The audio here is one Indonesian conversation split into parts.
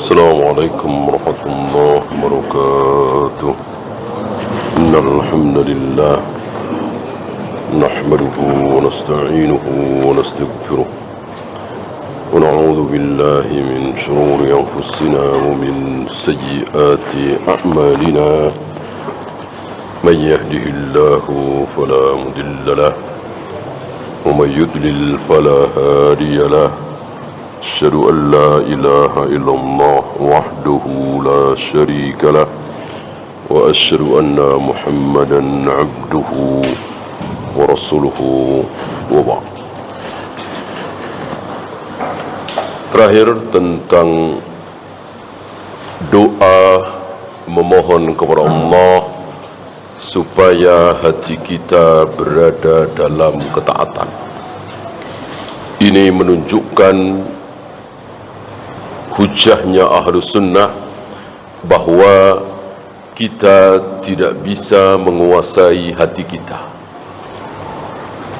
السلام عليكم ورحمة الله وبركاته. إن الحمد لله نحمده ونستعينه ونستغفره ونعوذ بالله من شرور أنفسنا ومن سيئات أعمالنا. من يهده الله فلا مضل له ومن يضلل فلا هادي له. أشهد أن لا إله إلا الله وحده لا شريك له وأشهد أن محمدا عبده ورسوله وبعد. Terakhir tentang doa memohon kepada Allah supaya hati kita berada dalam ketaatan. Ini menunjukkan hujahnya Ahlus Sunnah bahwa kita tidak bisa menguasai hati kita.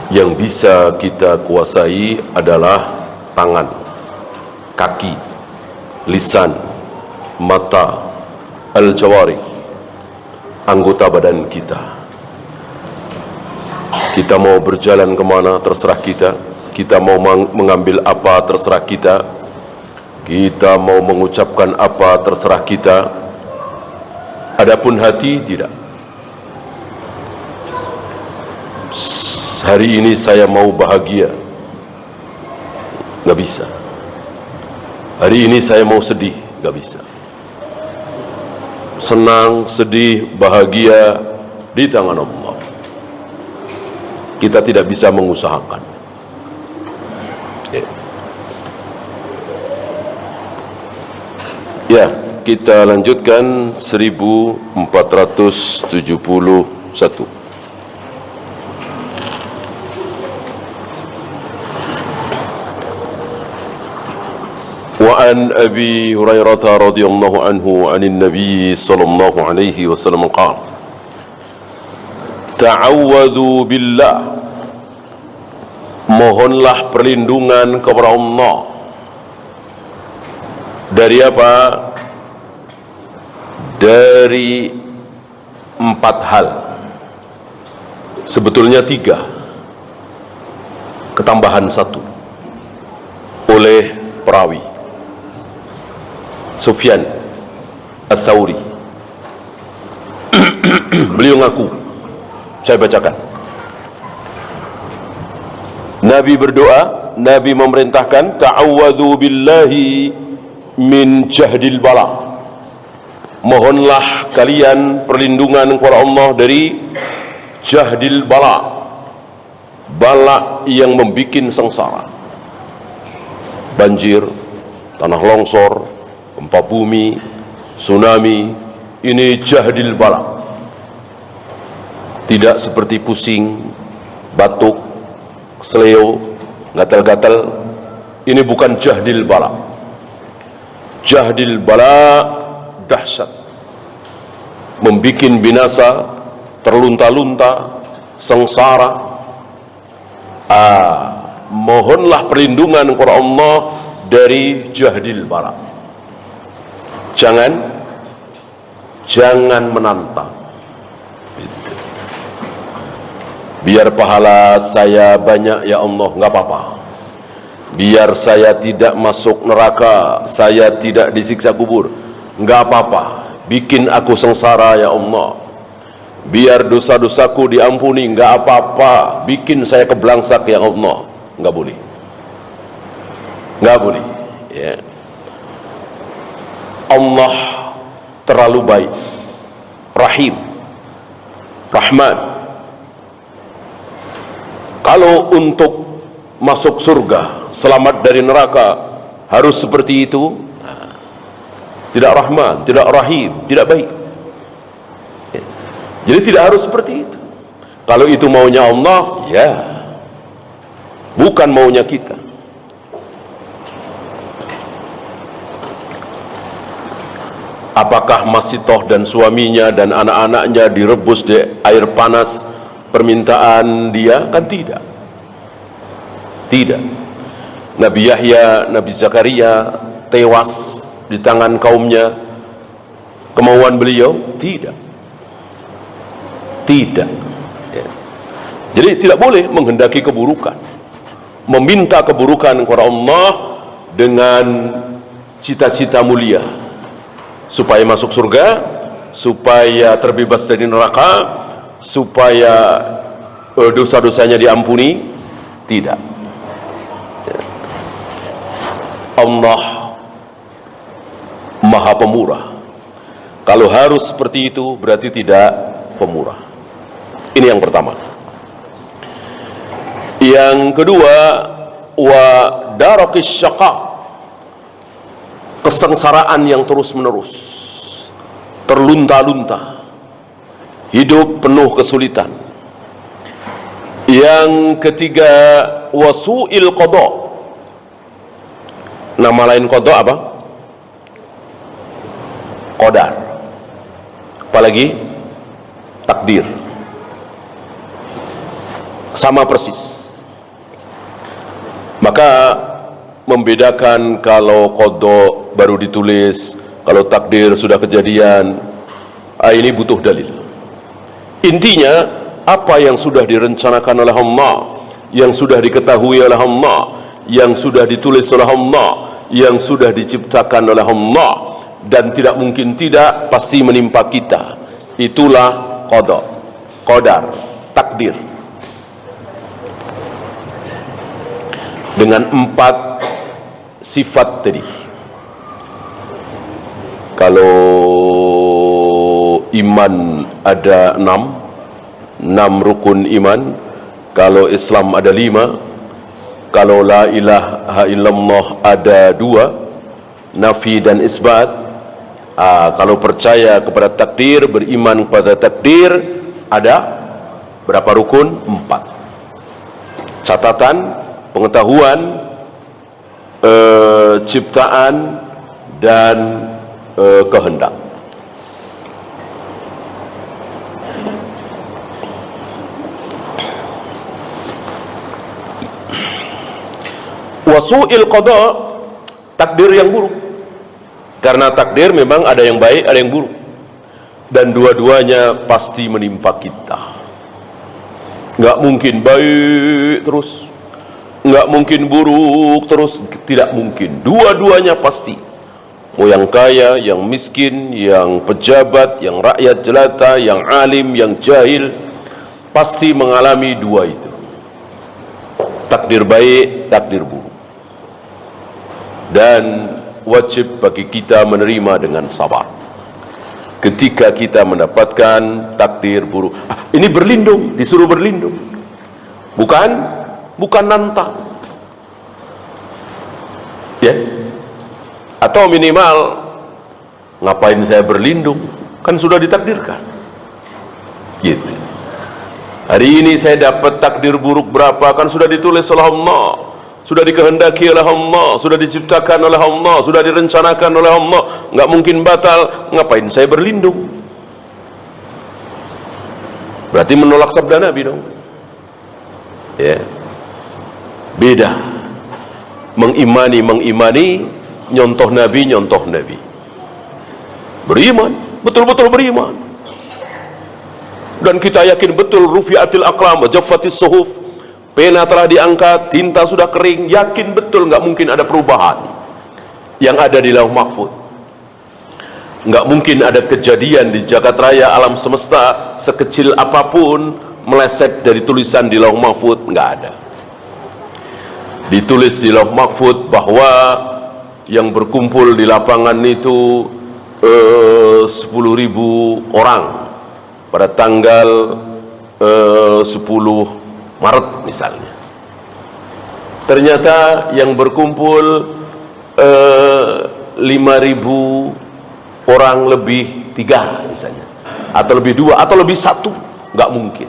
Yang bisa kita kuasai adalah tangan, kaki, lisan, mata, al-jawarih, anggota badan kita. Kita mau berjalan kemana terserah kita. Kita mau mengambil apa terserah kita. Kita mau mengucapkan apa terserah kita. Adapun hati tidak. Hari ini saya mau bahagia, nggak bisa. Hari ini saya mau sedih, nggak bisa. Senang, sedih, bahagia di tangan Allah. Kita tidak bisa mengusahakan. Ya, kita lanjutkan 1471. Wa an Abi Hurairah radhiyallahu anhu 'anil Nabi sallallahu alaihi wasallam qala: Ta'awwadhu billah. Mohonlah perlindungan kepada Allah. Dari apa? Dari 4 hal. Sebetulnya 3, ketambahan 1 oleh perawi Sufyan Ats-Tsauri. Beliau ngaku, saya bacakan. Nabi berdoa, Nabi memerintahkan, ta'awwadhu billahi min jahdil bala. Mohonlah kalian perlindungan kepada Allah dari jahdil bala, bala yang membikin sengsara. Banjir, tanah longsor, gempa bumi, tsunami, ini jahdil bala. Tidak seperti pusing, batuk, seleo, gatal-gatal. Ini bukan jahdil bala. Jahdil bala dahsyat, membikin binasa, terlunta-lunta, sengsara. Mohonlah perlindungan kepada Allah dari jahdil bala. Jangan menantang. Biar pahala saya banyak ya Allah, nggak apa-apa. Biar saya tidak masuk neraka, saya tidak disiksa kubur, nggak apa-apa. Bikin aku sengsara ya Allah. Biar dosa-dosaku diampuni, nggak apa-apa. Bikin saya keblangsak ya Allah, nggak boleh. Nggak boleh. Ya. Allah terlalu baik, Rahim, Rahman. Kalau untuk masuk surga, selamat dari neraka, harus seperti itu. Tidak Rahman, tidak Rahim, tidak baik. Jadi tidak harus seperti itu. Kalau itu maunya Allah, ya, bukan maunya kita. Apakah Masitoh dan suaminya dan anak-anaknya direbus di air panas permintaan dia? Kan tidak. Tidak. Nabi Yahya, Nabi Zakaria tewas di tangan kaumnya, kemauan beliau? Tidak. Tidak. Ya. Jadi tidak boleh menghendaki keburukan, meminta keburukan kepada Allah dengan cita-cita mulia, supaya masuk surga, supaya terbebas dari neraka, supaya dosa-dosanya diampuni. Tidak. Ya. Allah Maha Pemurah. Kalau harus seperti itu, berarti tidak pemurah. Ini yang pertama. Yang kedua, wa darakis syaqa, kesengsaraan yang terus-menerus, terlunta-lunta, hidup penuh kesulitan. Yang ketiga, wasu'il qada. Nama lain qada apa? Qadar. Apalagi takdir. Sama persis. Maka membedakan kalau qada baru ditulis, kalau takdir sudah kejadian, ini butuh dalil. Intinya, apa yang sudah direncanakan oleh Allah, yang sudah diketahui oleh Allah, yang sudah ditulis oleh Allah, yang sudah diciptakan oleh Allah, dan tidak mungkin tidak, pasti menimpa kita. Itulah qada, qadar, takdir. Dengan 4 sifat tadi. Kalau iman ada 6 rukun iman. Kalau Islam ada 5. Kalau la ilaha illallah ada 2, nafi dan isbat. Kalau percaya kepada takdir, beriman kepada takdir, ada berapa rukun? 4. Catatan, pengetahuan, ciptaan, dan kehendak. Wasu'il qada, takdir yang buruk. Karena takdir memang ada yang baik, ada yang buruk, dan dua-duanya pasti menimpa kita. Nggak mungkin baik terus, nggak mungkin buruk terus, tidak mungkin. Dua-duanya pasti. Mau yang kaya, yang miskin, yang pejabat, yang rakyat jelata, yang alim, yang jahil, pasti mengalami dua itu. Takdir baik, takdir buruk. Dan wajib bagi kita menerima dengan sabar ketika kita mendapatkan takdir buruk. Ini berlindung, disuruh berlindung, bukan nantang, ya. Atau minimal, ngapain saya berlindung, kan sudah ditakdirkan, gitu. Hari ini saya dapat takdir buruk berapa, kan sudah ditulis oleh Allah, sudah dikehendaki oleh Allah, sudah diciptakan oleh Allah, sudah direncanakan oleh Allah, nggak mungkin batal. Ngapain saya berlindung? Berarti menolak sabda Nabi dong, ya. Beda mengimani, nyontoh Nabi. Beriman, betul-betul beriman, dan kita yakin betul rufi'atil aqlam wa jaffatis suhuf, pena telah diangkat, tinta sudah kering, yakin betul nggak mungkin ada perubahan yang ada di Lauh Mahfuz. Nggak mungkin ada kejadian di jagat raya alam semesta sekecil apapun meleset dari tulisan di Lauh Mahfuz, nggak ada. Ditulis di Lauh Mahfuz bahwa yang berkumpul di lapangan itu 10.000 orang pada tanggal 10 Maret misalnya. Ternyata yang berkumpul 5.000 orang lebih 3 misalnya, atau lebih 2, atau lebih 1, nggak mungkin.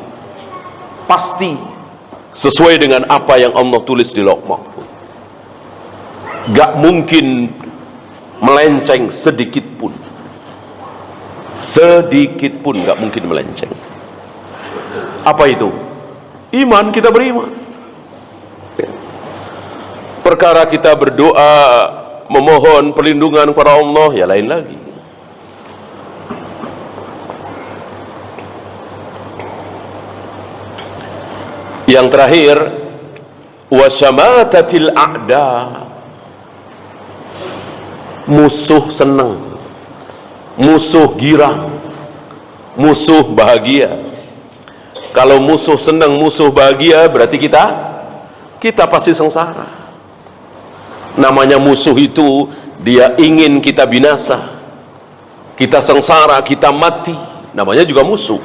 Pasti sesuai dengan apa yang Allah tulis di Lauh Mahfuz. Nggak mungkin melenceng sedikit pun nggak mungkin melenceng. Apa itu? Iman, kita beriman. Perkara kita berdoa memohon perlindungan kepada Allah, ya lain lagi. Yang terakhir, wasyamatatil a'da, musuh senang, musuh girang, musuh bahagia. Kalau musuh senang, musuh bahagia, berarti kita pasti sengsara. Namanya musuh itu, dia ingin kita binasa, kita sengsara, kita mati, namanya juga musuh.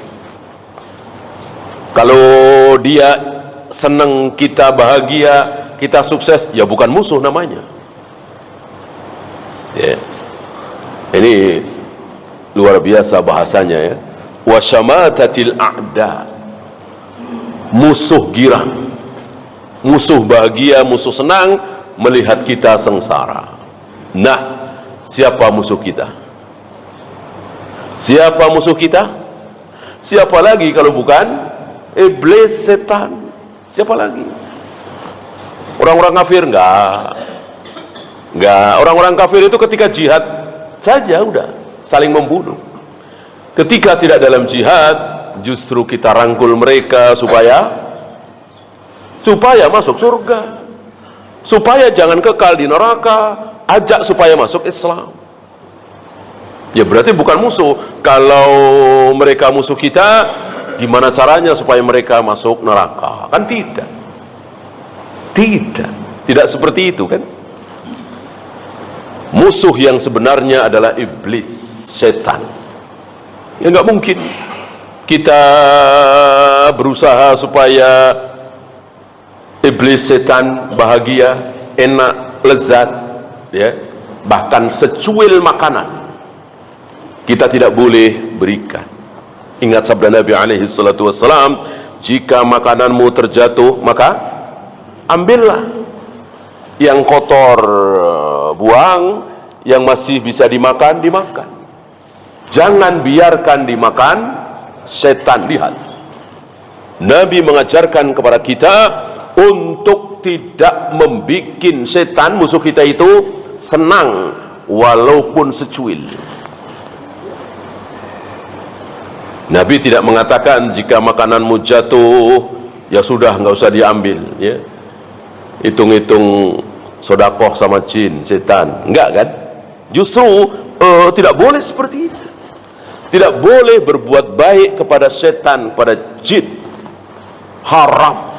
Kalau dia senang, kita bahagia, kita sukses, ya bukan musuh namanya. Ya. Ini luar biasa bahasanya, ya. Wasyamatatil a'da, musuh girang, musuh bahagia, musuh senang melihat kita sengsara. Nah, siapa musuh kita? Siapa musuh kita? Siapa lagi kalau bukan iblis, setan? Siapa lagi? Orang-orang kafir? Enggak. Orang-orang kafir itu ketika jihad saja udah saling membunuh. Ketika tidak dalam jihad, justru kita rangkul mereka supaya masuk surga, supaya jangan kekal di neraka, ajak supaya masuk Islam. Ya berarti bukan musuh. Kalau mereka musuh kita, gimana caranya supaya mereka masuk neraka? Kan tidak seperti itu kan. Musuh yang sebenarnya adalah iblis, setan. Ya nggak mungkin kita berusaha supaya iblis, setan bahagia, enak, lezat, ya, bahkan secuil makanan kita tidak boleh berikan. Ingat sabda Nabi alaihi salatu wassalam, jika makananmu terjatuh maka ambillah, yang kotor buang, yang masih bisa dimakan dimakan. Jangan biarkan dimakan setan. Lihat, Nabi mengajarkan kepada kita untuk tidak membuat setan, musuh kita itu, senang walaupun secuil. Nabi tidak mengatakan jika makananmu jatuh ya sudah nggak usah diambil, ya, hitung-hitung sodakoh sama jin, setan. Enggak kan? Justru tidak boleh seperti itu. Tidak boleh berbuat baik kepada setan, pada jin. Haram.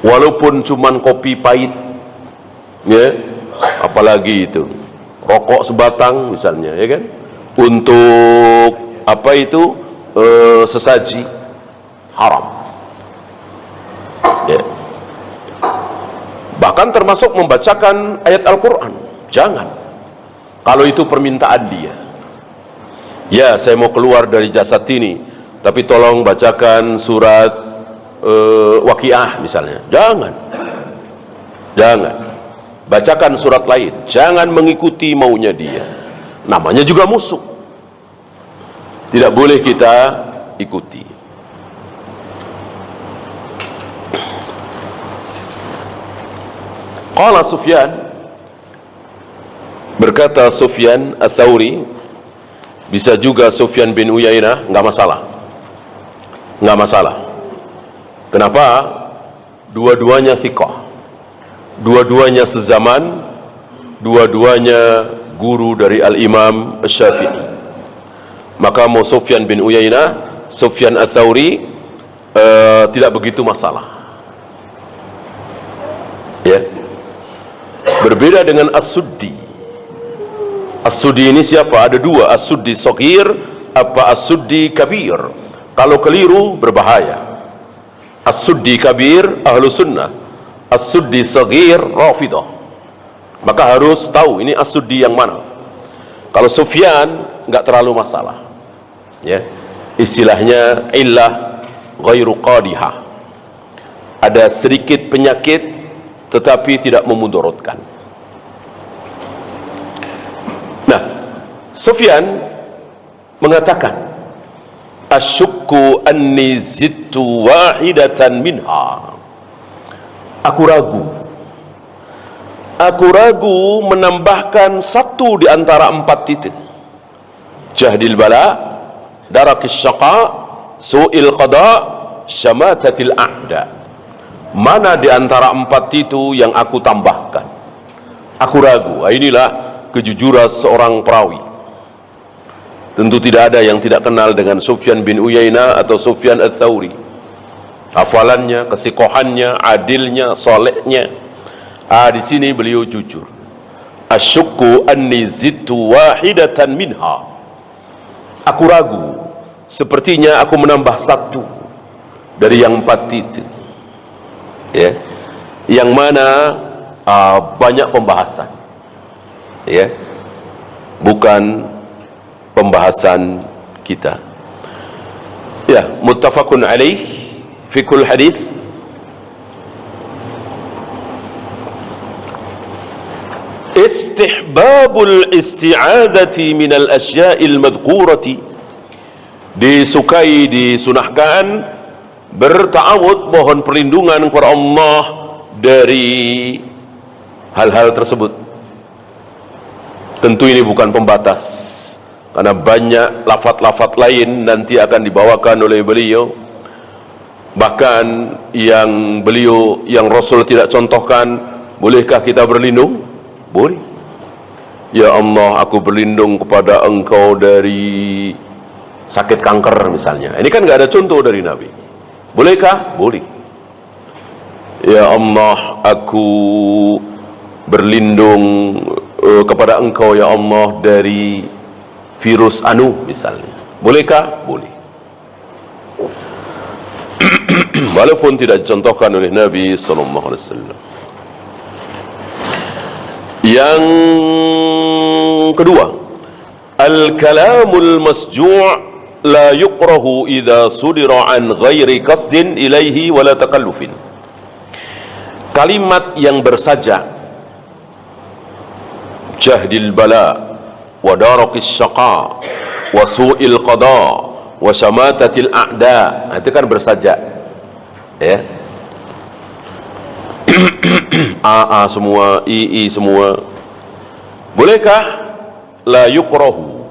Walaupun cuman kopi pahit, ya, apalagi itu rokok sebatang misalnya, ya kan, untuk apa itu sesaji, haram, ya. Bahkan termasuk membacakan ayat Al-Quran, jangan, kalau itu permintaan dia. Ya, saya mau keluar dari jasad ini, tapi tolong bacakan surat Waqiah misalnya. Jangan. Bacakan surat lain. Jangan mengikuti maunya dia. Namanya juga musuh. Tidak boleh kita ikuti. Qala Sufyan, berkata Sufyan Ats-Tsauri, bisa juga Sufyan bin Uyainah, nggak masalah. Kenapa? Dua-duanya thiqah, dua-duanya sezaman, dua-duanya guru dari Al-Imam Asy-Syafi'i. Maka mau Sufyan bin Uyainah, Sufyan Ats-Tsauri, tidak begitu masalah, ya. Berbeda dengan As-Suddi. As-Suddi ini siapa? Ada dua, As-Suddi Shaghir apa As-Suddi Kabir. Kalau keliru berbahaya. As-Suddi Kabir Ahlu Sunnah, As-Suddi Shaghir Rafidah. Maka harus tahu ini As-Suddi yang mana. Kalau Sufyan nggak terlalu masalah, ya. Istilahnya illah ghairu qadihah, ada sedikit penyakit tetapi tidak memudaratkan. Nah, Sufyan mengatakan, asyukku anni zittu wahidatan minha. Aku ragu aku ragu menambahkan satu di antara 4 titik. Jahdil bala, darakis syaqa, su'il qada, syamatatil a'da. Mana di antara 4 itu yang aku tambahkan? Aku ragu. Inilah kejujuran seorang perawi. Tentu tidak ada yang tidak kenal dengan Sufyan bin Uyainah atau Sufyan Ats-Tsauri. Hafalannya, kesikohannya, adilnya, solehnya. Di sini beliau jujur. Asyukku anni zidtu wahidatan minha. Aku ragu, sepertinya aku menambah 1 dari yang 4 titik. Ya, yang mana banyak pembahasan. Ya, bukan pembahasan kita. Ya, muttafaqun alaih fi kull hadis. Istihbabul isti'adzati minal asya'il madhkurati, disukai, disunahkan berta'awud, mohon perlindungan kepada Allah dari hal-hal tersebut. Tentu ini bukan pembatas, karena banyak lafaz-lafaz lain nanti akan dibawakan oleh beliau, bahkan yang Rasul tidak contohkan. Bolehkah kita berlindung? Boleh. Ya Allah, aku berlindung kepada Engkau dari sakit kanker misalnya. Ini kan nggak ada contoh dari Nabi. Bolehkah? Boleh. Ya Allah, aku berlindung kepada Engkau ya Allah dari virus anu misalnya. Bolehkah? Boleh. Walaupun tidak dicontohkan oleh Nabi sallallahu alaihi wasallam. Yang kedua, al-kalamul masju' la yuqrahu idza sudira an ghairi qasdin ilaihi wala takallufin. Kalimat yang bersajak, jahdil bala wa darakis syaqa wa su'il qada wa syamatatil a'da, itu kan bersajak, ya. AA semua, II semua. Bolehkah? La yukrahu,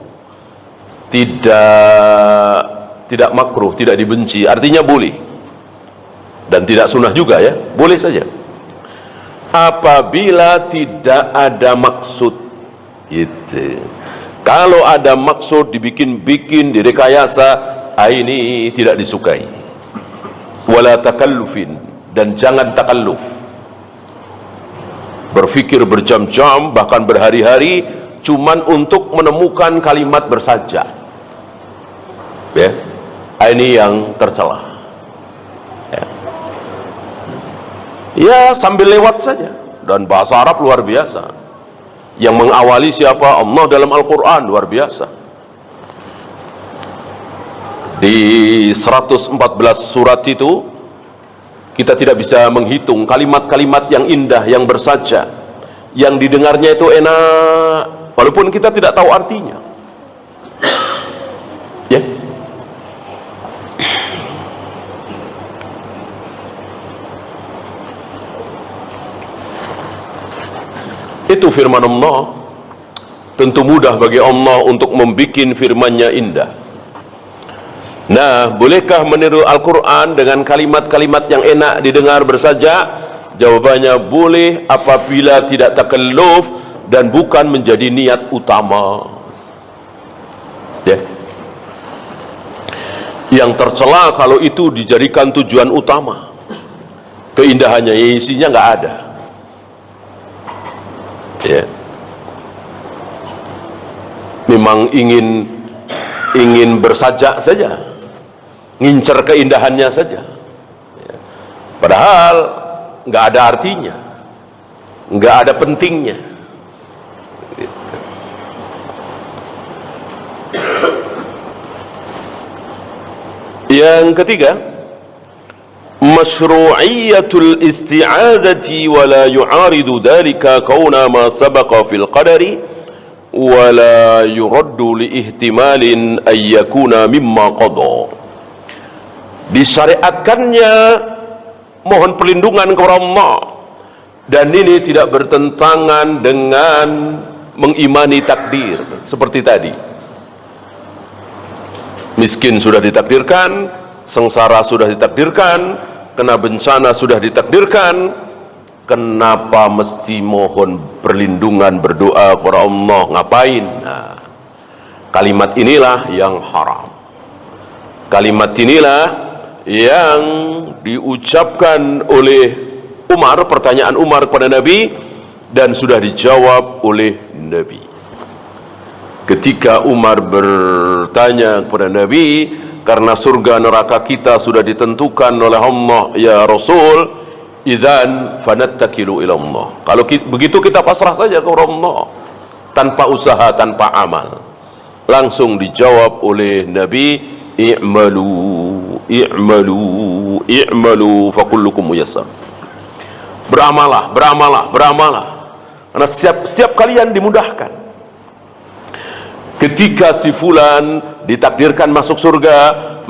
tidak makruh, tidak dibenci, artinya boleh. Dan tidak sunnah juga, ya, boleh saja. Apabila tidak ada maksud, gitu. Kalau ada maksud, dibikin-bikin, direkayasa, ini tidak disukai. Wala takallufin, dan jangan takalluf. Berfikir berjam-jam, bahkan berhari-hari, cuman untuk menemukan kalimat bersajak. Ya, ini yang tercela. Ya, sambil lewat saja. Dan bahasa Arab luar biasa. Yang mengawali siapa? Allah dalam Al-Quran, luar biasa. Di 114 surat itu, kita tidak bisa menghitung kalimat-kalimat yang indah, yang bersajak, yang didengarnya itu enak, walaupun kita tidak tahu artinya. Ya. Itu firman Allah. Tentu mudah bagi Allah untuk membuat firman-Nya indah. Nah, bolehkah meniru Al-Quran dengan kalimat-kalimat yang enak didengar bersajak? Jawabannya boleh apabila tidak takalluf dan bukan menjadi niat utama. Ya. Yang tercela kalau itu dijadikan tujuan utama. Keindahannya, isinya nggak ada. Ya. Memang ingin bersajak saja, ngincer keindahannya saja, ya. Padahal nggak ada artinya, nggak ada pentingnya. Yang ketiga, masyru'iyatul isti'adzati wa la yu'aridu dhalika kauna ma sabaqa fil qadari wa la yuraddu li ihtimalin ay yakuna mimma qada. Disyariatkannya mohon perlindungan kepada Allah Dan ini tidak bertentangan dengan mengimani takdir. Seperti tadi, miskin sudah ditakdirkan, sengsara sudah ditakdirkan, kena bencana sudah ditakdirkan. Kenapa mesti mohon perlindungan, berdoa kepada Allah? Ngapain? Nah, kalimat inilah yang haram. Kalimat inilah yang diucapkan oleh Umar, pertanyaan Umar kepada Nabi, dan sudah dijawab oleh Nabi. Ketika Umar bertanya kepada Nabi, karena surga neraka kita sudah ditentukan oleh Allah ya Rasul, idzan fanattakilu ila Allah. Kalau begitu kita pasrah saja kepada Allah, tanpa usaha, tanpa amal. Langsung dijawab oleh Nabi, i'malu i'malu i'malu fa kullukum muyassar. Beramalah, beramalah, beramalah, karena setiap kalian dimudahkan. Ketika si fulan ditakdirkan masuk surga,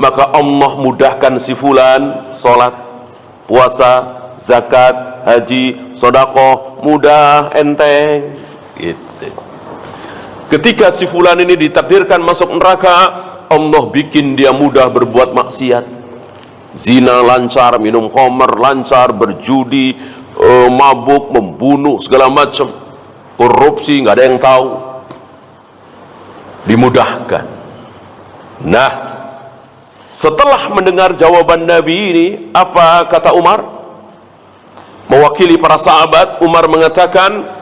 maka Allah mudahkan si fulan salat, puasa, zakat, haji, sedekah, mudah, enteng gitu. Ketika si fulan ini ditakdirkan masuk neraka, Allah bikin dia mudah berbuat maksiat. Zina lancar, minum khamar lancar, berjudi, mabuk, membunuh, segala macam, korupsi, nggak ada yang tahu, dimudahkan. Nah, setelah mendengar jawaban Nabi ini, apa kata Umar? Mewakili para sahabat, Umar mengatakan,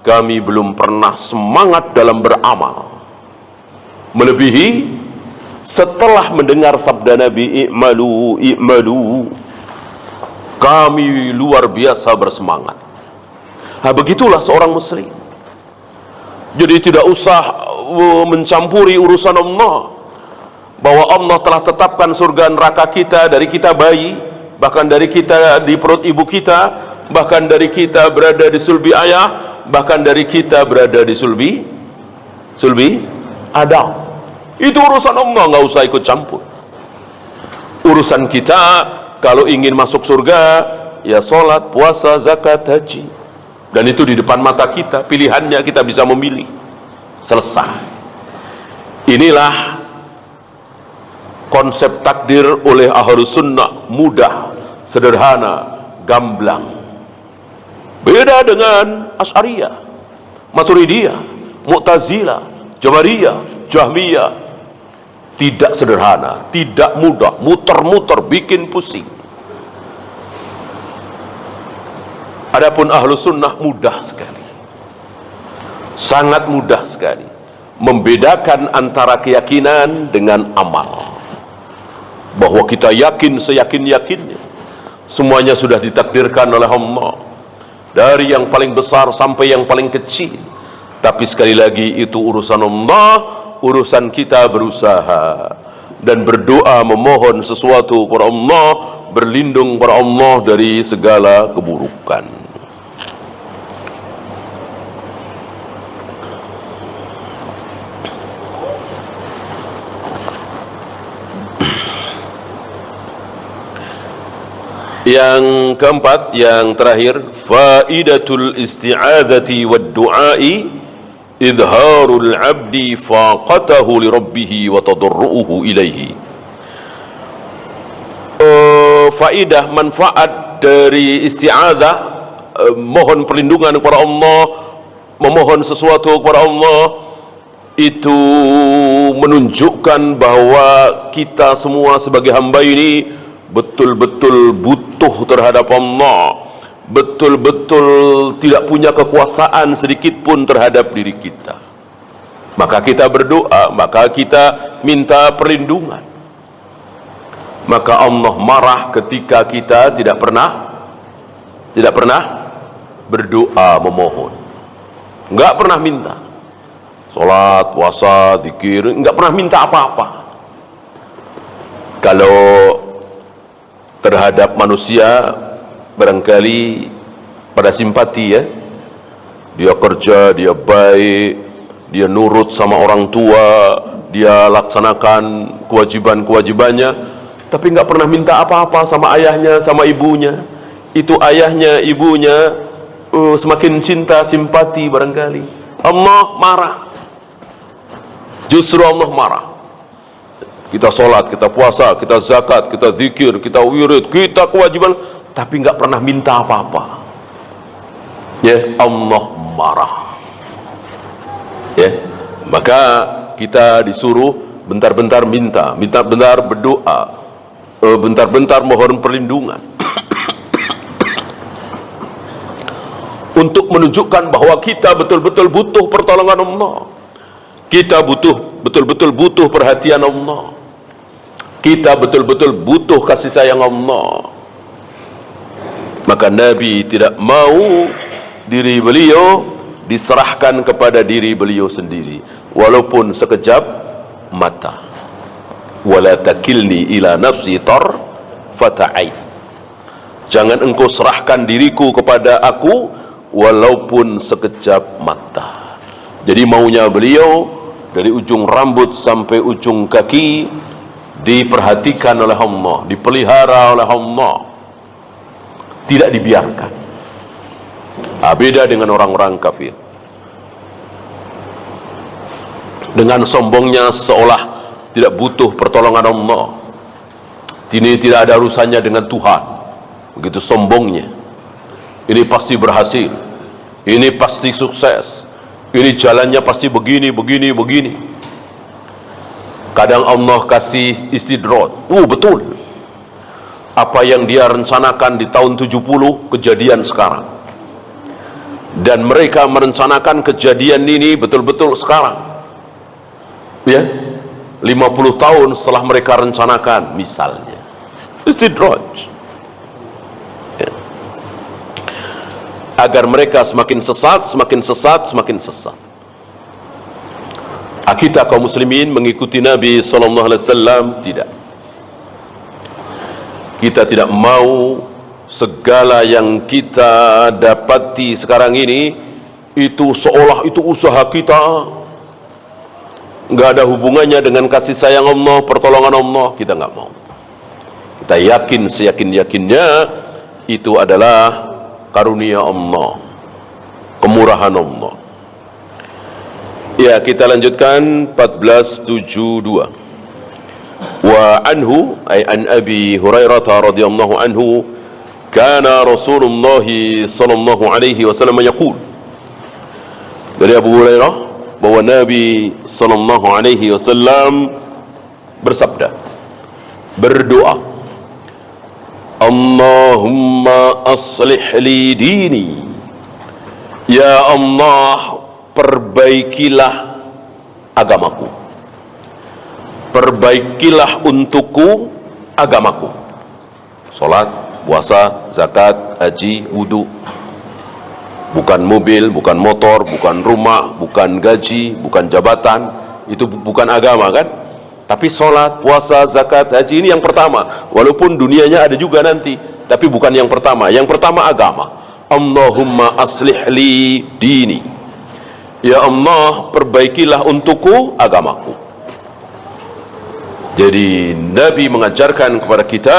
kami belum pernah semangat dalam beramal melebihi setelah mendengar sabda Nabi, i'malu i'malu. Kami luar biasa bersemangat. Nah, begitulah seorang muslim. Jadi tidak usah mencampuri urusan Allah, bahwa Allah telah tetapkan surga neraka kita dari kita bayi, bahkan dari kita di perut ibu kita, bahkan dari kita berada di sulbi ayah, bahkan dari kita berada di sulbi Adam. Itu urusan Allah, nggak usah ikut campur. Urusan kita, kalau ingin masuk surga, ya sholat, puasa, zakat, haji. Dan itu di depan mata kita, pilihannya kita bisa memilih. Selesai. Inilah konsep takdir oleh Ahlus Sunnah, mudah, sederhana, gamblang. Beda dengan Asy'ariyah, Maturidiyah, Mu'tazilah, Jabariyah, Jahmiyah. Tidak sederhana, tidak mudah, muter-muter, bikin pusing. Adapun Ahlus Sunnah mudah sekali, sangat mudah sekali membedakan antara keyakinan dengan amal. Bahwa kita yakin seyakin-yakinnya, semuanya sudah ditakdirkan oleh Allah, dari yang paling besar sampai yang paling kecil. Tapi sekali lagi, itu urusan Allah. Urusan kita berusaha dan berdoa, memohon sesuatu kepada Allah, berlindung kepada Allah dari segala keburukan. Yang keempat, yang terakhir, faidatul isti'adzati wad du'ai idharul abdi faqatahu li rabbih wa tadarru'uhu ilaihi. Faidah, manfaat dari isti'adzah, mohon perlindungan kepada Allah, memohon sesuatu kepada Allah, itu menunjukkan bahwa kita semua sebagai hamba ini betul-betul butuh terhadap Allah, betul-betul tidak punya kekuasaan sedikit pun terhadap diri kita. Maka kita berdoa, maka kita minta perlindungan. Maka Allah marah ketika kita tidak pernah berdoa, memohon, enggak pernah minta. Salat, puasa, zikir, enggak pernah minta apa-apa. Kalau terhadap manusia barangkali pada simpati, ya, dia kerja, dia baik, dia nurut sama orang tua, dia laksanakan kewajiban-kewajibannya, tapi nggak pernah minta apa-apa sama ayahnya, sama ibunya. Itu ayahnya, ibunya semakin cinta, simpati barangkali. Allah marah. Justru Allah marah. Kita sholat, kita puasa, kita zakat, kita zikir, kita wirid, kita kewajiban, tapi nggak pernah minta apa-apa. Ya, Allah marah. Ya, maka kita disuruh bentar-bentar minta, bentar-bentar berdoa, bentar-bentar mohon perlindungan. Untuk menunjukkan bahwa kita betul-betul butuh pertolongan Allah. Kita betul-betul butuh perhatian Allah. Kita betul-betul butuh kasih sayang Allah. Maka Nabi tidak mau diri beliau diserahkan kepada diri beliau sendiri, walaupun sekejap mata. Wala takilni ila nafsi tarfata'ai. Jangan engkau serahkan diriku kepada aku walaupun sekejap mata. Jadi maunya beliau dari ujung rambut sampai ujung kaki diperhatikan oleh Allah, dipelihara oleh Allah, tidak dibiarkan. Beda dengan orang-orang kafir. Dengan sombongnya seolah tidak butuh pertolongan Allah. Ini tidak ada urusannya dengan Tuhan. Begitu sombongnya. Ini pasti berhasil, ini pasti sukses, ini jalannya pasti begini. Kadang Allah kasih istidraj. Betul, apa yang dia rencanakan di tahun 70 kejadian sekarang, dan mereka merencanakan kejadian ini betul-betul sekarang, ya, 50 tahun setelah mereka rencanakan, misalnya istidraj, agar mereka semakin sesat. Kita kaum muslimin mengikuti Nabi SAW tidak. Kita tidak mau segala yang kita dapati sekarang ini itu seolah itu usaha kita, nggak ada hubungannya dengan kasih sayang Allah, pertolongan Allah. Kita nggak mau. Kita yakin seyakin-yakinnya itu adalah karunia Allah, kemurahan Allah. Ya, kita lanjutkan 1472. Wa anhu ay an Abi Hurairah radhiyallahu anhu kana Rasulullah sallallahu alaihi wasallam yaqul. Dari Abu Hurairah bahwa Nabi sallallahu alaihi wasallam bersabda, berdoa, Allahumma aslih li dini. Ya Allah, perbaikilah agamaku. Perbaikilah untukku agamaku. Salat, puasa, zakat, haji, wudu. Bukan mobil, bukan motor, bukan rumah, bukan gaji, bukan jabatan. Itu bukan agama, kan? Tapi sholat, puasa, zakat, haji ini yang pertama. Walaupun dunianya ada juga nanti, tapi bukan yang pertama. Yang pertama agama. Allahumma aslih li dini. Ya Allah, perbaikilah untukku agamaku. Jadi Nabi mengajarkan kepada kita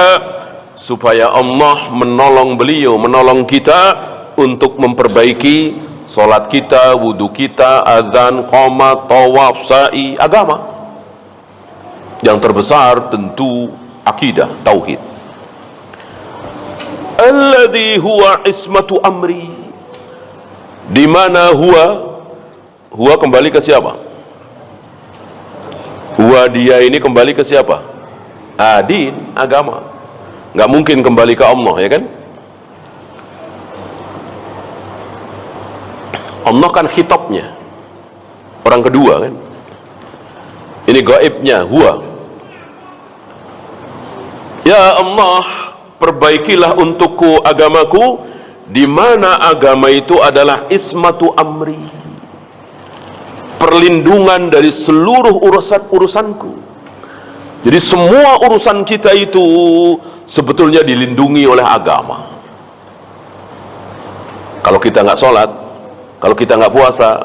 supaya Allah menolong beliau, menolong kita untuk memperbaiki sholat kita, wudu kita, azan, qomat, tawaf, sa'i, agama. Yang terbesar tentu akidah, tauhid. Alladhi huwa ismatu amri. Di mana huwa kembali ke siapa? Huwa dia ini kembali ke siapa? Din, agama. Nggak mungkin kembali ke Allah, ya kan? Allah kan khitabnya, orang kedua, kan? Ini gaibnya, huwa. Ya Allah, perbaikilah untukku agamaku, di mana agama itu adalah ismatu amri, perlindungan dari seluruh urusanku. Jadi semua urusan kita itu sebetulnya dilindungi oleh agama. Kalau kita nggak sholat, kalau kita nggak puasa,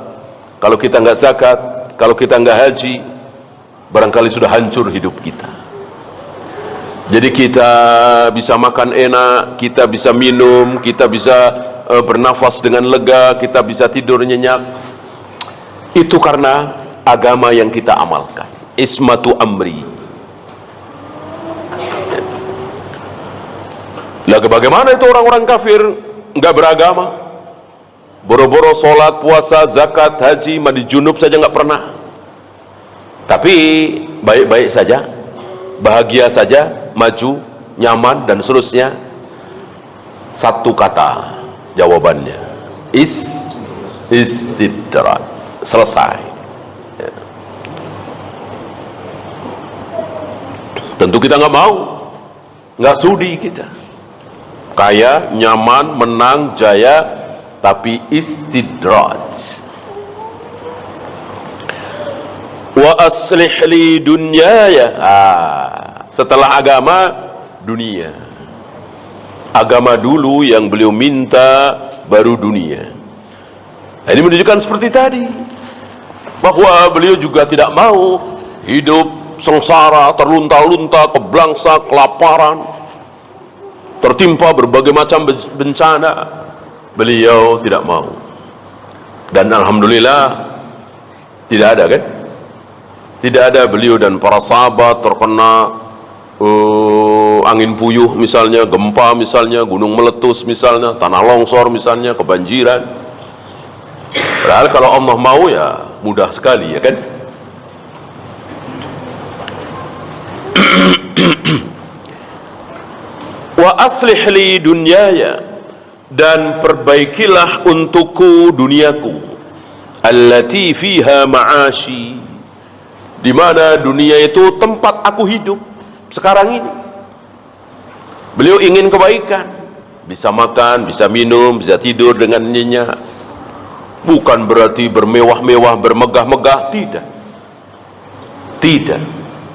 kalau kita nggak zakat, kalau kita nggak haji, barangkali sudah hancur hidup kita. Jadi kita bisa makan enak, kita bisa minum, kita bisa bernafas dengan lega, kita bisa tidur nyenyak. Itu karena agama yang kita amalkan. Ismatu amri. Lah bagaimana itu orang-orang kafir nggak beragama? Boro-boro sholat, puasa, zakat, haji, mandi junub saja nggak pernah. Tapi baik-baik saja, bahagia saja, maju, nyaman dan seterusnya. Satu kata jawabannya, istidraj. Selesai. Ya. Tentu kita nggak mau, nggak sudi kita. Kaya, nyaman, menang, jaya, tapi istidraj. Wa aslih li dunyaya. Setelah agama, dunia. Agama dulu yang beliau minta, baru dunia. Nah, ini menunjukkan seperti tadi, bahwa beliau juga tidak mau hidup sengsara, terlunta-lunta, keblangsa, kelaparan, tertimpa berbagai macam bencana. Beliau tidak mau. Dan alhamdulillah tidak ada, kan? Tidak ada beliau dan para sahabat terkena angin puyuh misalnya, gempa misalnya, gunung meletus misalnya, tanah longsor misalnya, kebanjiran. Padahal kalau Allah mau ya mudah sekali, ya kan? Wa aslih li dunyaya, dan perbaikilah untukku duniaku, allati fiha ma'ashi, di mana dunia itu tempat aku hidup sekarang ini. Beliau ingin kebaikan, bisa makan, bisa minum, bisa tidur dengan nyenyak. Bukan berarti bermewah-mewah, bermegah-megah, tidak. Tidak.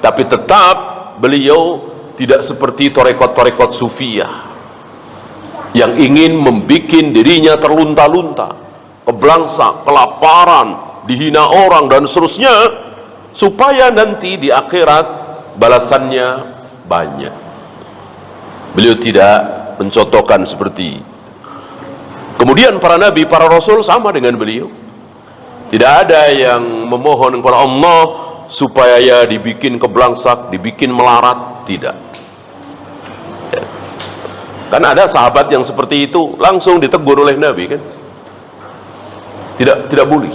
Tapi tetap beliau tidak seperti torekot-torekot sufiyah yang ingin membuat dirinya terlunta-lunta, keblangsa, kelaparan, dihina orang dan seterusnya, supaya nanti di akhirat balasannya banyak. Beliau tidak mencontohkan seperti itu. Kemudian para nabi, para rasul sama dengan beliau. Tidak ada yang memohon kepada Allah supaya ya dibikin keblangsak, dibikin melarat, tidak. Ya. Kan ada sahabat yang seperti itu, langsung ditegur oleh Nabi, kan? Tidak boleh.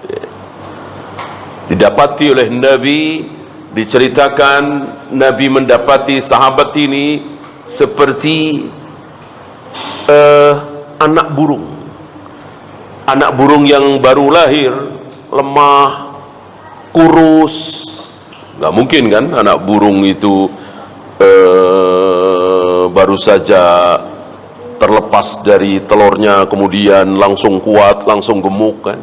Ya. Didapati oleh Nabi, diceritakan Nabi mendapati sahabat ini seperti anak burung yang baru lahir, lemah, kurus. Nggak mungkin kan anak burung itu baru saja terlepas dari telurnya kemudian langsung kuat, langsung gemuk, kan?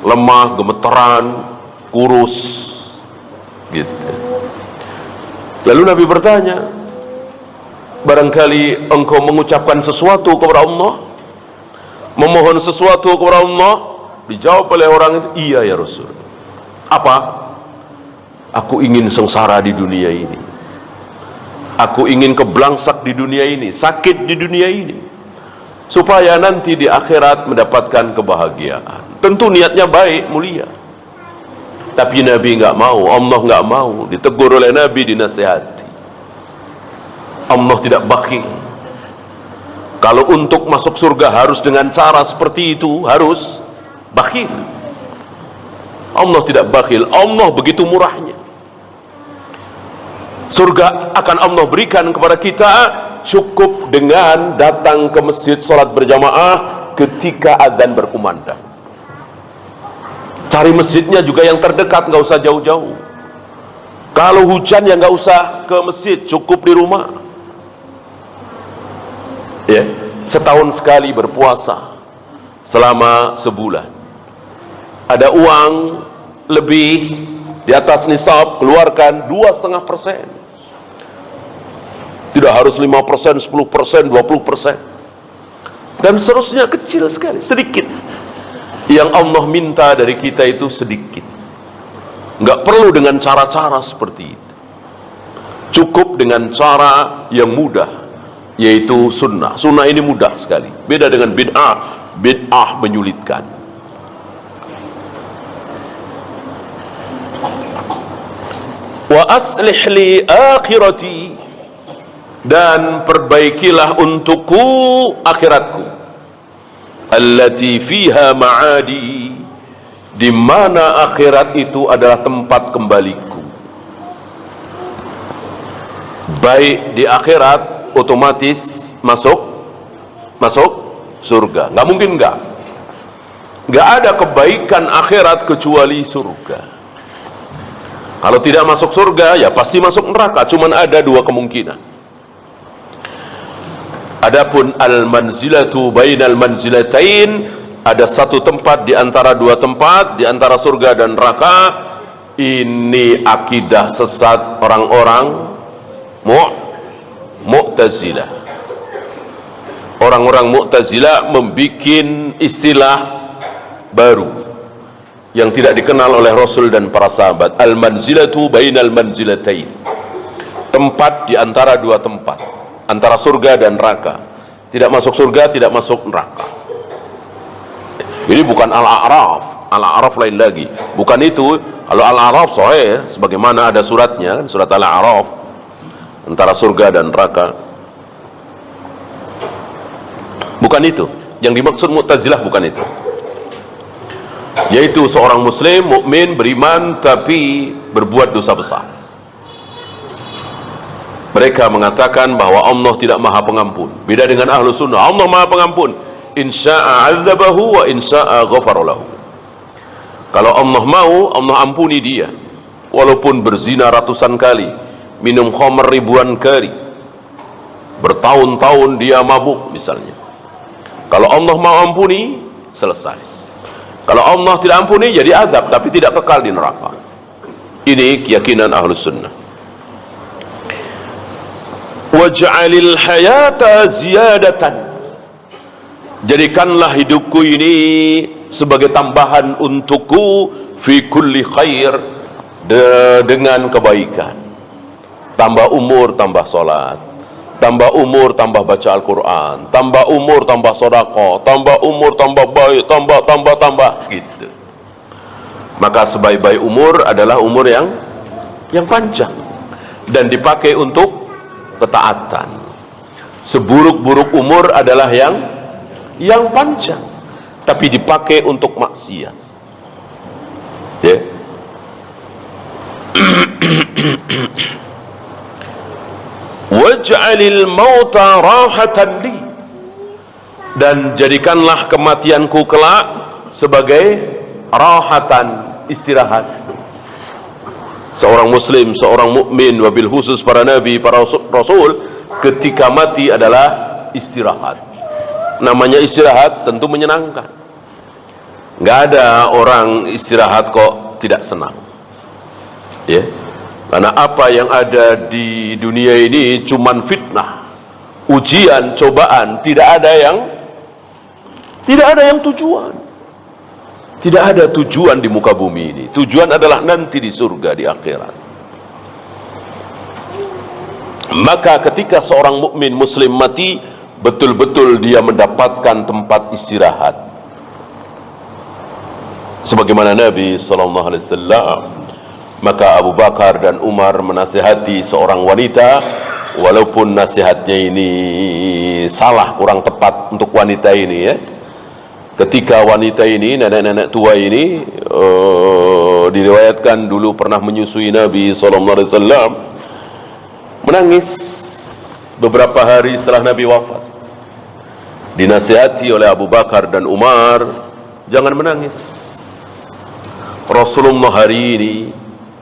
Lemah, gemeteran, kurus, gitu. Lalu Nabi bertanya, barangkali engkau mengucapkan sesuatu kepada Allah, memohon sesuatu kepada Allah? Dijawab oleh orang itu, iya ya Rasul. Apa? Aku ingin sengsara di dunia ini, aku ingin keblangsak di dunia ini, sakit di dunia ini, supaya nanti di akhirat mendapatkan kebahagiaan. Tentu niatnya baik, mulia. Tapi Nabi nggak mau, Allah nggak mau. Ditegur oleh Nabi, dinasihati. Allah tidak bakhil. Kalau untuk masuk surga harus dengan cara seperti itu, harus bakhil. Allah tidak bakhil, Allah begitu murahnya. Surga akan Allah berikan kepada kita cukup dengan datang ke masjid, sholat berjamaah ketika azan berkumandang. Cari masjidnya juga yang terdekat, nggak usah jauh-jauh. Kalau hujan ya nggak usah ke masjid, cukup di rumah. Ya, setahun sekali berpuasa selama sebulan. Ada uang lebih di atas nisab, keluarkan 2,5%. Tidak harus 5%, 10%, 20%. Dan seterusnya, kecil sekali, sedikit. Yang Allah minta dari kita itu sedikit. Nggak perlu dengan cara-cara seperti itu. Cukup dengan cara yang mudah. yaitu sunnah. Sunnah ini mudah sekali, beda dengan bid'ah. Bid'ah menyulitkan. Wa aslih li akhirati, dan perbaikilah untukku akhiratku, allati fiha ma'adi, di mana akhirat itu adalah tempat kembaliku. Baik di akhirat otomatis masuk surga. Nggak mungkin nggak ada kebaikan akhirat kecuali surga. Kalau tidak masuk surga, ya pasti masuk neraka. Cuman ada dua kemungkinan. Adapun al-manzilatu bainal manzilatain, ada satu tempat di antara dua tempat, di antara surga dan neraka. Ini akidah sesat orang-orang Mu'tazilah. Orang-orang Mu'tazilah membikin istilah baru yang tidak dikenal oleh Rasul dan para sahabat. Al-manzilatu bainal manzilatain, tempat di antara dua tempat, antara surga dan neraka. Tidak masuk surga, tidak masuk neraka. Ini bukan Al-A'raf. Al-A'raf lain lagi, bukan itu. Kalau Al-A'raf sahih, sebagaimana ada suratnya, surat Al-A'raf, antara surga dan neraka. Bukan itu yang dimaksud Mu'tazilah, bukan itu. Yaitu seorang muslim, mukmin, beriman, tapi berbuat dosa besar. Mereka mengatakan bahwa Allah tidak maha pengampun. Beda dengan ahlu sunnah, Allah maha pengampun. Insya'a azabahu wa insya'a ghafaralahu. Kalau Allah mau, Allah ampuni dia, walaupun berzina ratusan kali, minum khamr ribuan kali, bertahun-tahun dia mabuk misalnya. Kalau Allah mau ampuni, selesai. Kalau Allah tidak ampuni, jadi azab, tapi tidak kekal di neraka. Ini keyakinan Ahlus Sunnah. Waj'alil hayata ziyadatan, jadikanlah hidupku ini sebagai tambahan untukku, fi kulli khair, dengan kebaikan. Tambah umur, tambah sholat. Tambah umur, tambah baca Al-Quran. Tambah umur, tambah sedekah. Tambah umur, tambah baik. Tambah gitu. Maka sebaik-baik umur adalah umur yang panjang dan dipakai untuk ketaatan. Seburuk-buruk umur adalah yang panjang tapi dipakai untuk maksiat. Ya. Waj'alil mauta rahatan li, dan jadikanlah kematianku kelak sebagai rahatan, istirahat. Seorang muslim, seorang mukmin, wabil khusus para nabi, para rasul, ketika mati adalah istirahat. Namanya istirahat tentu menyenangkan. Nggak ada orang istirahat kok tidak senang, ya. Karena apa yang ada di dunia ini cuman fitnah, ujian, cobaan, tidak ada yang tujuan. Tidak ada tujuan di muka bumi ini. Tujuan adalah nanti di surga, di akhirat. Maka ketika seorang mukmin muslim mati, betul-betul dia mendapatkan tempat istirahat. Sebagaimana Nabi SAW. Maka Abu Bakar dan Umar menasihati seorang wanita, walaupun nasihatnya ini salah, kurang tepat untuk wanita ini, ya. Ketika wanita ini, nenek-nenek tua ini, diriwayatkan dulu pernah menyusui Nabi SAW, menangis beberapa hari setelah Nabi wafat. Dinasihati oleh Abu Bakar dan Umar, jangan menangis. Rasulullah hari ini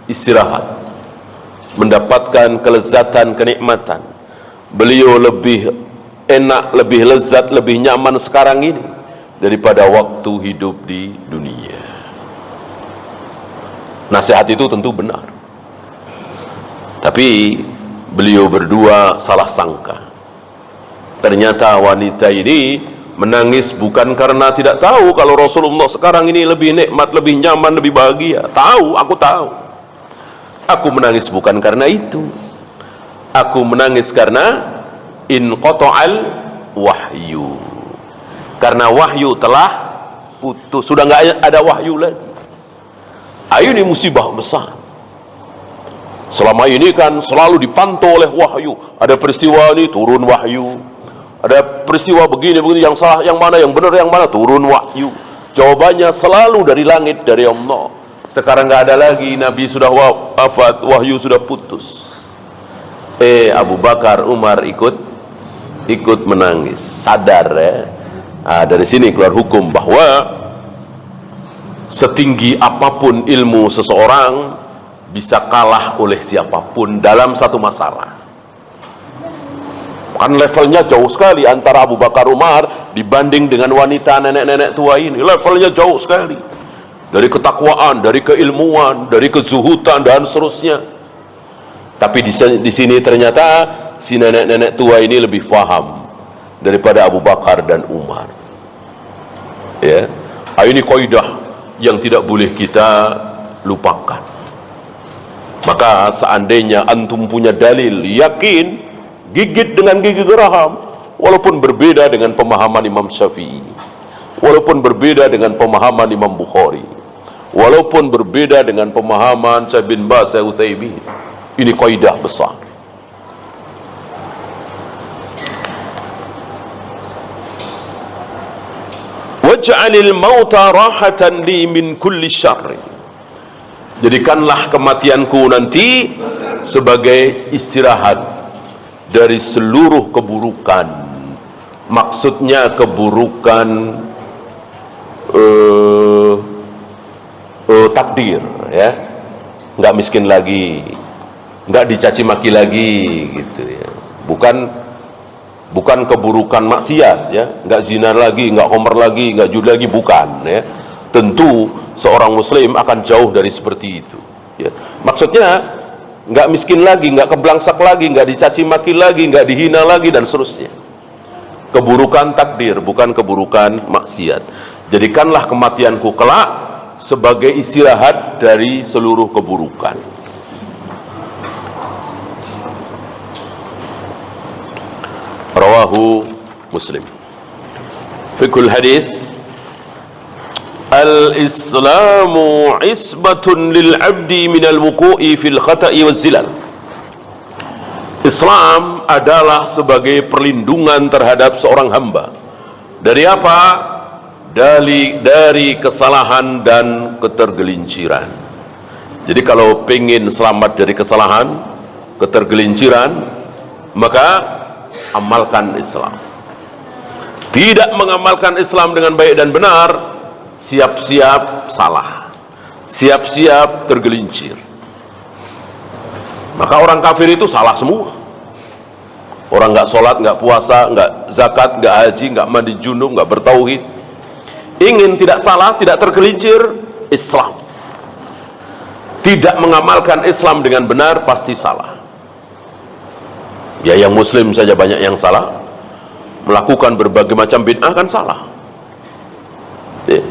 istirahat, mendapatkan kelezatan, kenikmatan. Beliau lebih enak, lebih lezat, lebih nyaman sekarang ini daripada waktu hidup di dunia. Nasihat itu tentu benar, tapi beliau berdua salah sangka. Ternyata wanita ini menangis bukan karena tidak tahu kalau Rasulullah sekarang ini lebih nikmat, lebih nyaman, lebih bahagia. Tahu, aku tahu. Aku menangis bukan karena itu. Aku menangis karena inqata'al wahyu, karena wahyu telah putus, sudah nggak ada wahyu lagi. Ini musibah besar. Selama ini kan selalu dipantau oleh wahyu, ada peristiwa ini turun wahyu, ada peristiwa begini yang salah yang mana, yang benar yang mana, turun wahyu. Jawabannya selalu dari langit, dari Allah. Sekarang nggak ada lagi, Nabi sudah wafat, wahyu sudah putus. Abu Bakar, Umar ikut menangis, sadar ya. Dari sini keluar hukum bahwa setinggi apapun ilmu seseorang bisa kalah oleh siapapun dalam satu masalah. Kan levelnya jauh sekali antara Abu Bakar, Umar dibanding dengan wanita nenek-nenek tua ini. Levelnya jauh sekali. Dari ketakwaan, dari keilmuan, dari kezuhudan dan seterusnya. Tapi di sini ternyata si nenek-nenek tua ini lebih faham daripada Abu Bakar dan Umar. Ya, ini kaidah yang tidak boleh kita lupakan. Maka seandainya antum punya dalil, yakin, gigit dengan gigi geraham, walaupun berbeda dengan pemahaman Imam Syafi'i, walaupun berbeda dengan pemahaman Imam Bukhari, walaupun berbeda dengan pemahaman Syekh bin Baz, Syekh Utsaimin. Ini kaidah besar. Waj'alil mauta rahatan li min kulli syarr. Jadikanlah kematianku nanti sebagai istirahat dari seluruh keburukan. Maksudnya keburukan takdir, ya, nggak miskin lagi, nggak dicaci maki lagi, gitu ya. Bukan keburukan maksiat, ya, nggak zina lagi, nggak homer lagi, nggak judi lagi, bukan, ya. Tentu seorang muslim akan jauh dari seperti itu, ya. Maksudnya nggak miskin lagi, nggak keblangsak lagi, nggak dicaci maki lagi, nggak dihina lagi, dan seterusnya. Keburukan takdir, bukan keburukan maksiat. Jadikanlah kematianku kelak sebagai istirahat dari seluruh keburukan. Rawahu Muslim. Fikul hadis: al-islamu isbatun lil abdi minal wuqu'i fil khata'i waz zilal. Islam adalah sebagai perlindungan terhadap seorang hamba dari apa? Dari kesalahan dan ketergelinciran. Jadi kalau pengen selamat dari kesalahan, ketergelinciran, maka amalkan Islam. Tidak mengamalkan Islam dengan baik dan benar, siap-siap salah, siap-siap tergelincir. Maka orang kafir itu salah semua. Orang nggak sholat, nggak puasa, nggak zakat, nggak haji, nggak mandi junub, nggak bertauhid. Ingin tidak salah, tidak tergelincir, Islam. Tidak mengamalkan Islam dengan benar, pasti salah. Ya, yang muslim saja banyak yang salah. Melakukan berbagai macam bid'ah kan salah. Ya.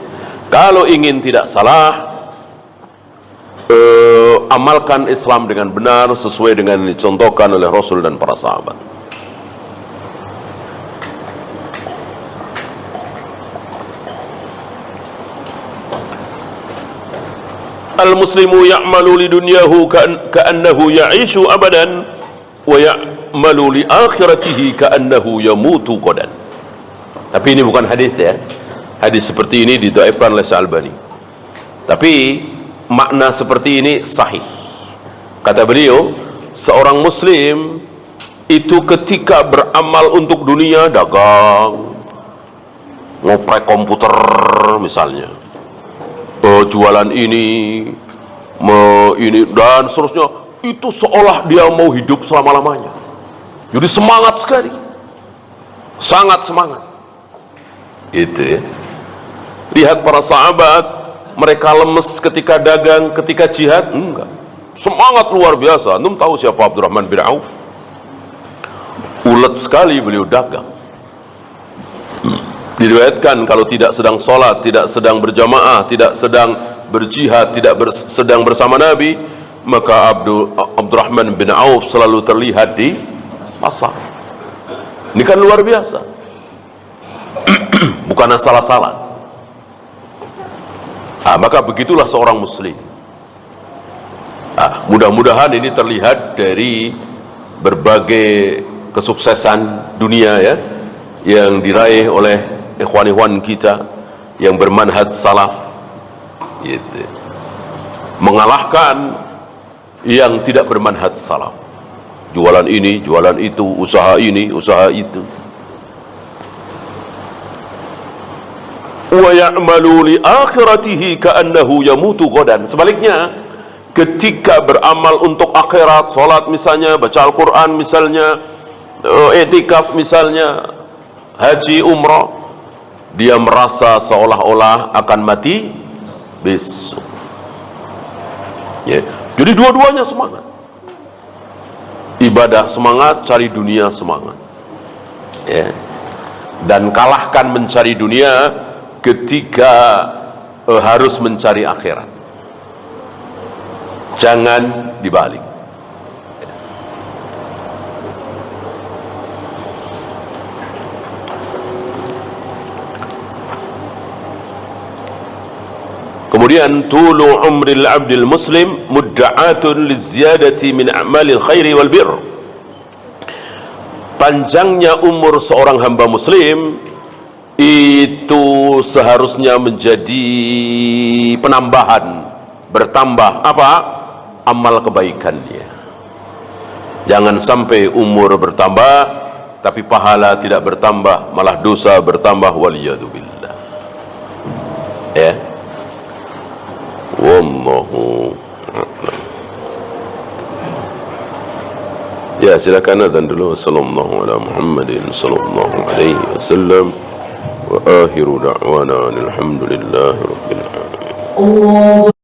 Kalau ingin tidak salah, amalkan Islam dengan benar sesuai dengan yang dicontohkan oleh Rasul dan para sahabat. Al-muslimu ya'malu li dunyahu ka'annahu ya'ishu abadan wa ya'malu li akhiratihi ka'annahu yamutu qadan. Tapi ini bukan hadis, ya. Hadis seperti ini didhaifkan oleh Syalbani. Tapi makna seperti ini sahih. Kata beliau, seorang muslim itu ketika beramal untuk dunia, dagang, ngoprek komputer misalnya, jualan ini dan seterusnya, itu seolah dia mau hidup selama-lamanya. Jadi semangat sekali, sangat semangat. Itu, ya. Lihat para sahabat, mereka lemes ketika dagang, ketika jihad? Enggak. Semangat luar biasa. Antum tahu siapa Abdurrahman bin Auf? Ulet sekali beliau dagang. Diriwayatkan kalau tidak sedang sholat, tidak sedang berjamaah, tidak sedang berjihad, tidak sedang bersama Nabi, maka Abdurrahman bin Auf selalu terlihat di pasar. Ini kan luar biasa. Bukan salah-salah. Maka begitulah seorang muslim. Mudah-mudahan ini terlihat dari berbagai kesuksesan dunia ya, yang diraih oleh ikhwan-ikhwan kita yang bermanhaj salaf, gitu. Mengalahkan yang tidak bermanhaj salaf. Jualan ini, jualan itu, usaha ini, usaha itu. Wa ya'malu li akhiratihi ka'annahu yamutu ghadan. Sebaliknya, ketika beramal untuk akhirat, salat misalnya, baca Al-Qur'an misalnya, i'tikaf misalnya, haji, umrah, dia merasa seolah-olah akan mati besok. Ya. Jadi dua-duanya semangat. Ibadah semangat, cari dunia semangat. Ya. Dan kalahkan mencari dunia ketika harus mencari akhirat. Jangan dibalik. Kemudian tulu umril abdil muslim mudda'atun liziyadati min a'malil khairi wal bir. Panjangnya umur seorang hamba muslim itu seharusnya menjadi penambahan, bertambah apa? Amal kebaikannya. Jangan sampai umur bertambah tapi pahala tidak bertambah, malah dosa bertambah, waliyadzubillah. Ya. Wallahu a'lam. Ya, silakan adzan dulu. Sallallahu ala Muhammadin sallallahu alaihi wasallam wa akhiru da'wana alhamdulillahi rabbil alamin.